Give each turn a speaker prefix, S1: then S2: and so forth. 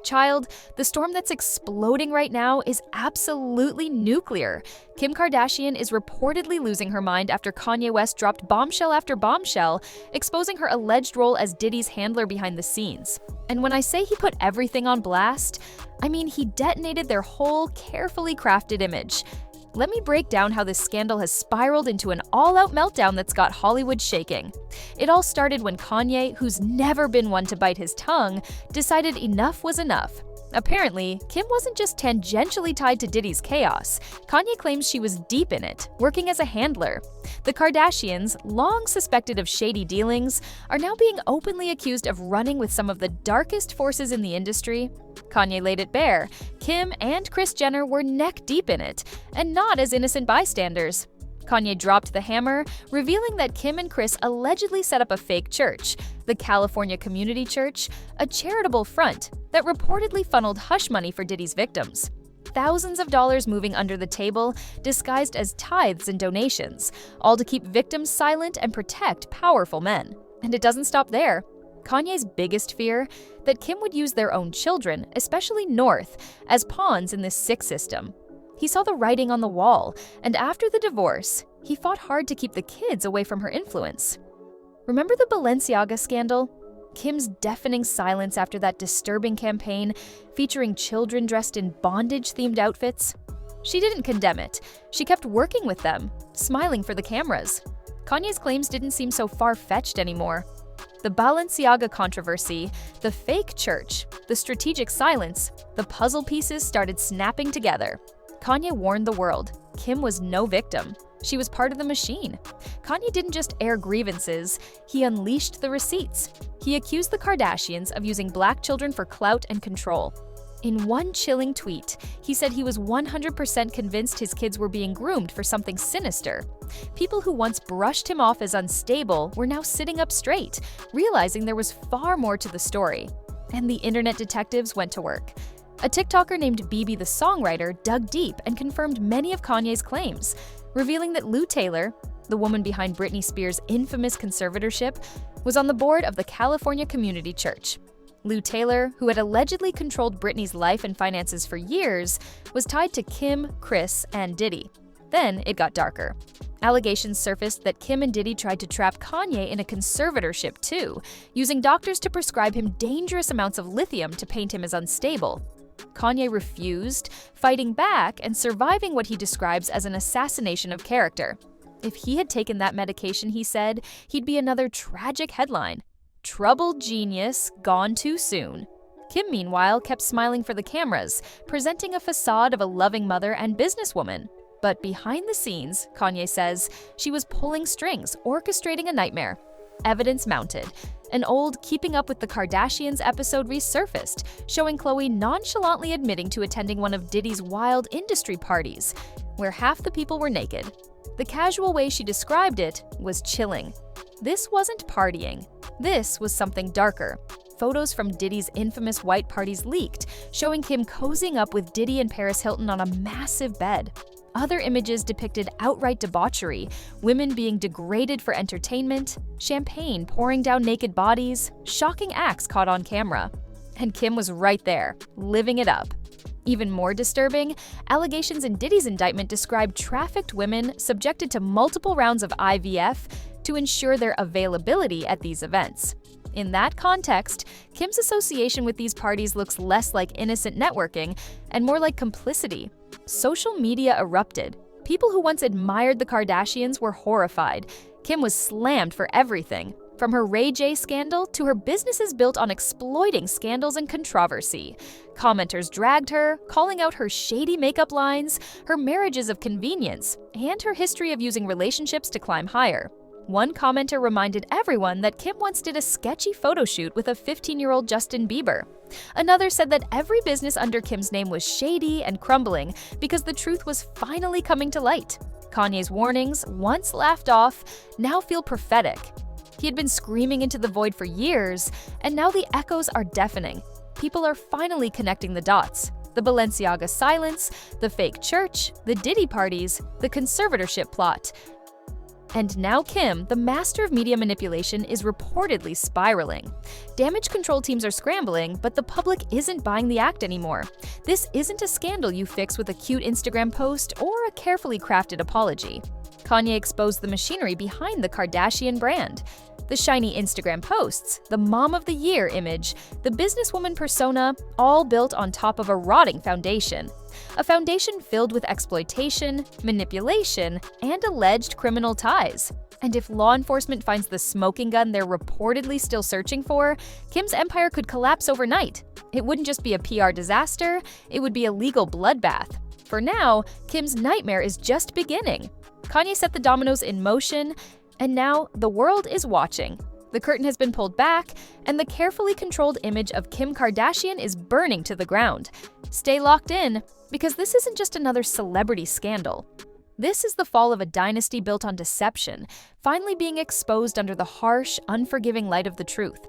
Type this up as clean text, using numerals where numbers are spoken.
S1: Child, the storm that's exploding right now is absolutely nuclear. Kim Kardashian is reportedly losing her mind after Kanye West dropped bombshell after bombshell, exposing her alleged role as Diddy's handler behind the scenes. And when I say he put everything on blast, I mean he detonated their whole carefully crafted image. Let me break down how this scandal has spiraled into an all-out meltdown that's got Hollywood shaking. It all started when Kanye, who's never been one to bite his tongue, decided enough was enough. Apparently, Kim wasn't just tangentially tied to Diddy's chaos. Kanye claims she was deep in it, working as a handler. The Kardashians, long suspected of shady dealings, are now being openly accused of running with some of the darkest forces in the industry. Kanye laid it bare. Kim and Kris Jenner were neck-deep in it, and not as innocent bystanders. Kanye dropped the hammer, revealing that Kim and Kris allegedly set up a fake church, the California Community Church, a charitable front that reportedly funneled hush money for Diddy's victims. Thousands of dollars moving under the table, disguised as tithes and donations, all to keep victims silent and protect powerful men. And it doesn't stop there. Kanye's biggest fear? That Kim would use their own children, especially North, as pawns in this sick system. He saw the writing on the wall, and after the divorce, he fought hard to keep the kids away from her influence. Remember the Balenciaga scandal? Kim's deafening silence after that disturbing campaign featuring children dressed in bondage-themed outfits? She didn't condemn it. She kept working with them, smiling for the cameras. Kanye's claims didn't seem so far-fetched anymore. The Balenciaga controversy, the fake church, the strategic silence, the puzzle pieces started snapping together. Kanye warned the world. Kim was no victim. She was part of the machine. Kanye didn't just air grievances, he unleashed the receipts. He accused the Kardashians of using black children for clout and control. In one chilling tweet, he said he was 100% convinced his kids were being groomed for something sinister. People who once brushed him off as unstable were now sitting up straight, realizing there was far more to the story. And the internet detectives went to work. A TikToker named BB the Songwriter dug deep and confirmed many of Kanye's claims, revealing that Lou Taylor, the woman behind Britney Spears' infamous conservatorship, was on the board of the California Community Church. Lou Taylor, who had allegedly controlled Britney's life and finances for years, was tied to Kim, Kris, and Diddy. Then it got darker. Allegations surfaced that Kim and Diddy tried to trap Kanye in a conservatorship too, using doctors to prescribe him dangerous amounts of lithium to paint him as unstable. Kanye refused, fighting back and surviving what he describes as an assassination of character. If he had taken that medication, he said, he'd be another tragic headline. Troubled genius, gone too soon. Kim, meanwhile, kept smiling for the cameras, presenting a facade of a loving mother and businesswoman. But behind the scenes, Kanye says, she was pulling strings, orchestrating a nightmare. Evidence mounted. An old Keeping Up with the Kardashians episode resurfaced, showing Khloe nonchalantly admitting to attending one of Diddy's wild industry parties, where half the people were naked. The casual way she described it was chilling. This wasn't partying. This was something darker. Photos from Diddy's infamous white parties leaked, showing Kim cozying up with Diddy and Paris Hilton on a massive bed. Other images depicted outright debauchery, women being degraded for entertainment, champagne pouring down naked bodies, shocking acts caught on camera. And Kim was right there, living it up. Even more disturbing, allegations in Diddy's indictment described trafficked women subjected to multiple rounds of IVF to ensure their availability at these events. In that context, Kim's association with these parties looks less like innocent networking and more like complicity. Social media erupted. People who once admired the Kardashians were horrified. Kim was slammed for everything, from her Ray J scandal to her businesses built on exploiting scandals and controversy. Commenters dragged her, calling out her shady makeup lines, her marriages of convenience, and her history of using relationships to climb higher. One commenter reminded everyone that Kim once did a sketchy photo shoot with a 15-year-old Justin Bieber. Another said that every business under Kim's name was shady and crumbling because the truth was finally coming to light. Kanye's warnings, once laughed off, now feel prophetic. He had been screaming into the void for years, and now the echoes are deafening. People are finally connecting the dots. The Balenciaga silence, the fake church, the Diddy parties, the conservatorship plot. And now Kim, the master of media manipulation, is reportedly spiraling. Damage control teams are scrambling, but the public isn't buying the act anymore. This isn't a scandal you fix with a cute Instagram post or a carefully crafted apology. Kanye exposed the machinery behind the Kardashian brand. The shiny Instagram posts, the mom of the year image, the businesswoman persona, all built on top of a rotting foundation. A foundation filled with exploitation, manipulation, and alleged criminal ties. And if law enforcement finds the smoking gun they're reportedly still searching for, Kim's empire could collapse overnight. It wouldn't just be a PR disaster, it would be a legal bloodbath. For now, Kim's nightmare is just beginning. Kanye set the dominoes in motion, and now the world is watching. The curtain has been pulled back, and the carefully controlled image of Kim Kardashian is burning to the ground. Stay locked in, because this isn't just another celebrity scandal. This is the fall of a dynasty built on deception, finally being exposed under the harsh, unforgiving light of the truth.